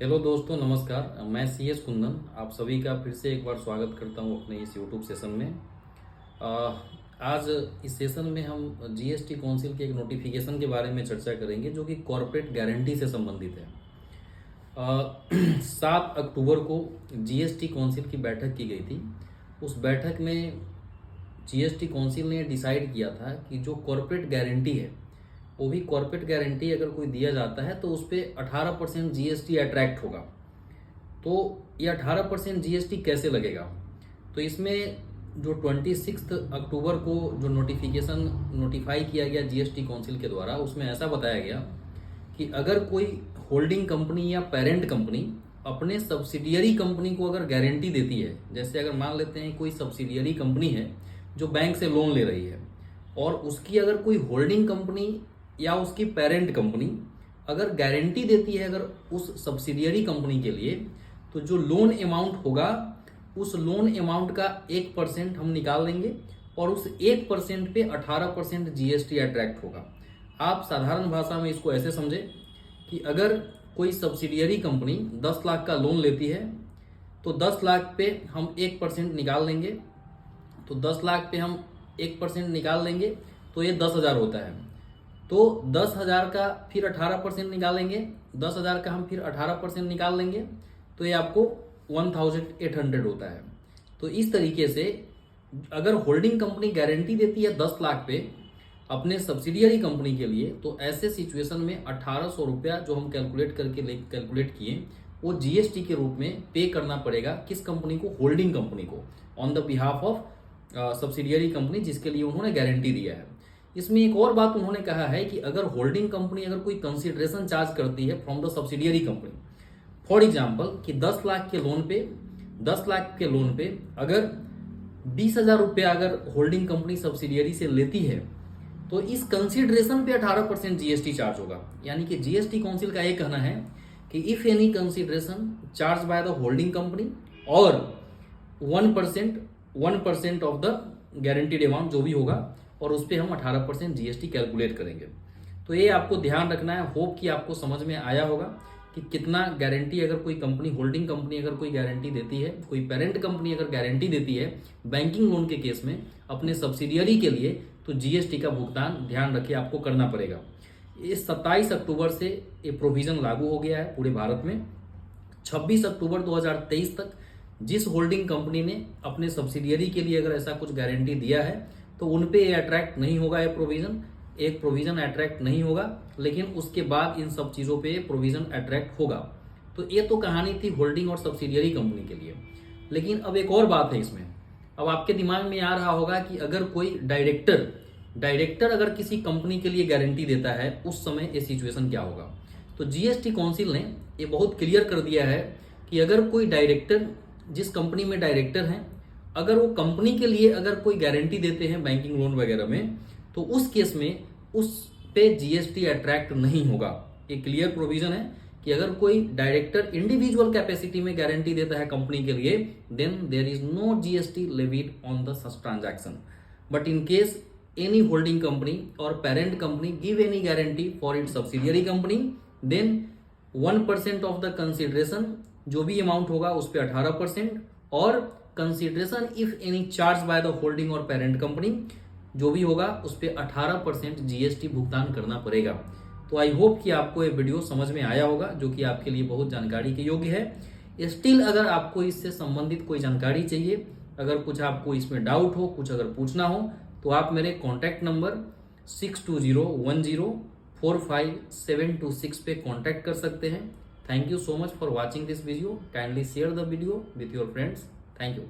Hello दोस्तों, नमस्कार। मैं CS कुंदन आप सभी का फिर से एक बार स्वागत करता हूं अपने इस यूट्यूब सेशन में। अ, आज इस सेशन में हम जीएसटी काउंसिल के एक नोटिफिकेशन के बारे में चर्चा करेंगे जो कि कॉरपोरेट गारंटी से संबंधित है। 7 अक्टूबर को जीएसटी काउंसिल की बैठक की गई थी। उस बैठक में जीएसटी काउंसिल ने डिसाइड किया था कि जो कॉरपोरेट गारंटी है, वो भी कॉरपोरेट गारंटी अगर कोई दिया जाता है तो उस पर 18% जीएसटी अट्रैक्ट होगा। तो ये 18% जीएसटी कैसे लगेगा? तो इसमें जो 26 अक्टूबर को जो नोटिफिकेशन नोटिफाई किया गया जीएसटी काउंसिल के द्वारा, उसमें ऐसा बताया गया कि अगर कोई होल्डिंग कंपनी या पेरेंट कंपनी अपने सब्सिडियरी कंपनी को अगर गारंटी देती है, जैसे अगर मान लेते हैं कोई सब्सिडियरी कंपनी है जो बैंक से लोन ले रही है और उसकी अगर कोई होल्डिंग कंपनी या उसकी पेरेंट कंपनी अगर गारंटी देती है अगर उस सब्सिडियरी कंपनी के लिए, तो जो लोन अमाउंट होगा उस लोन अमाउंट का 1% हम निकाल लेंगे और उस 1% पे 18% जीएसटी अट्रैक्ट होगा। आप साधारण भाषा में इसको ऐसे समझे कि अगर कोई सब्सिडियरी कंपनी 10 लाख का लोन लेती है तो 10 लाख पे हम 1% निकाल लेंगे, तो 10 लाख पे हम 1% निकाल लेंगे तो ये 10,000 होता है। तो 10,000 का फिर 18% निकालेंगे, 10,000 का हम फिर 18% निकाल लेंगे तो ये आपको 1,800 होता है। तो इस तरीके से अगर होल्डिंग कंपनी गारंटी देती है 10 लाख पे अपने सब्सिडियरी कंपनी के लिए, तो ऐसे सिचुएशन में 1,800 रुपया जो हम कैलकुलेट किए वो जीएसटी के रूप में पे करना पड़ेगा। किस कंपनी को? होल्डिंग कंपनी को, on the behalf of subsidiary company जिसके लिए उन्होंने गारंटी दिया है। इसमें एक और बात उन्होंने कहा है कि अगर होल्डिंग कंपनी अगर कोई कंसिडरेशन चार्ज करती है from the subsidiary company, for example कि 10 लाख के लोन पे अगर 20,000 रुपया अगर होल्डिंग कंपनी सब्सिडियरी से लेती है तो इस कंसिडरेशन पे 18% जीएसटी चार्ज होगा। यानी कि जीएसटी काउंसिल का ये कहना है कि if any consideration charge by the holding company और 1% ऑफ द गारंटीड अमाउंट जो भी होगा और उस पर हम 18% जीएसटी कैलकुलेट करेंगे। तो ये आपको ध्यान रखना है। होप कि आपको समझ में आया होगा कि कितना गारंटी अगर कोई कंपनी, होल्डिंग कंपनी अगर कोई गारंटी देती है, कोई पेरेंट कंपनी अगर गारंटी देती है बैंकिंग लोन के केस में अपने सब्सिडियरी के लिए, तो जीएसटी का भुगतान ध्यान रखिए आपको करना पड़ेगा। इस 27 अक्टूबर से ये प्रोविजन लागू हो गया है पूरे भारत में। 26 अक्टूबर 2023 तक जिस होल्डिंग कंपनी ने अपने सब्सिडियरी के लिए अगर ऐसा कुछ गारंटी दिया है तो उन पे ये अट्रैक्ट नहीं होगा, एक प्रोविजन अट्रैक्ट नहीं होगा, लेकिन उसके बाद इन सब चीज़ों पे प्रोविजन अट्रैक्ट होगा। तो ये तो कहानी थी होल्डिंग और सब्सिडियरी कंपनी के लिए। लेकिन अब एक और बात है इसमें। अब आपके दिमाग में आ रहा होगा कि अगर कोई डायरेक्टर अगर किसी कंपनी के लिए गारंटी देता है उस समय ये सिचुएशन क्या होगा? तो जीएसटी काउंसिल ने ये बहुत क्लियर कर दिया है कि अगर कोई डायरेक्टर, जिस कंपनी में डायरेक्टर हैं, अगर वो कंपनी के लिए अगर कोई गारंटी देते हैं बैंकिंग लोन वगैरह में, तो उस केस में उस पे जीएसटी अट्रैक्ट नहीं होगा। एक क्लियर प्रोविजन है कि अगर कोई डायरेक्टर इंडिविजुअल कैपेसिटी में गारंटी देता है कंपनी के लिए, then there is no GST levied on the such transaction. But in case any holding company और parent company give any guarantee for its subsidiary company, then 1% of the consideration जो भी amount होगा उस पर 18% और consideration if any charge by the holding और parent company जो भी होगा उस पर 18% जीएसटी भुगतान करना पड़ेगा। तो आई होप कि आपको ये वीडियो समझ में आया होगा, जो कि आपके लिए बहुत जानकारी के योग्य है। स्टिल अगर आपको इससे संबंधित कोई जानकारी चाहिए, अगर कुछ आपको इसमें डाउट हो, कुछ अगर पूछना हो, तो आप मेरे कॉन्टैक्ट नंबर 6201045726 पे कॉन्टैक्ट कर सकते हैं। Thank you so much for watching this video. Kindly share the video with your friends. Thank you.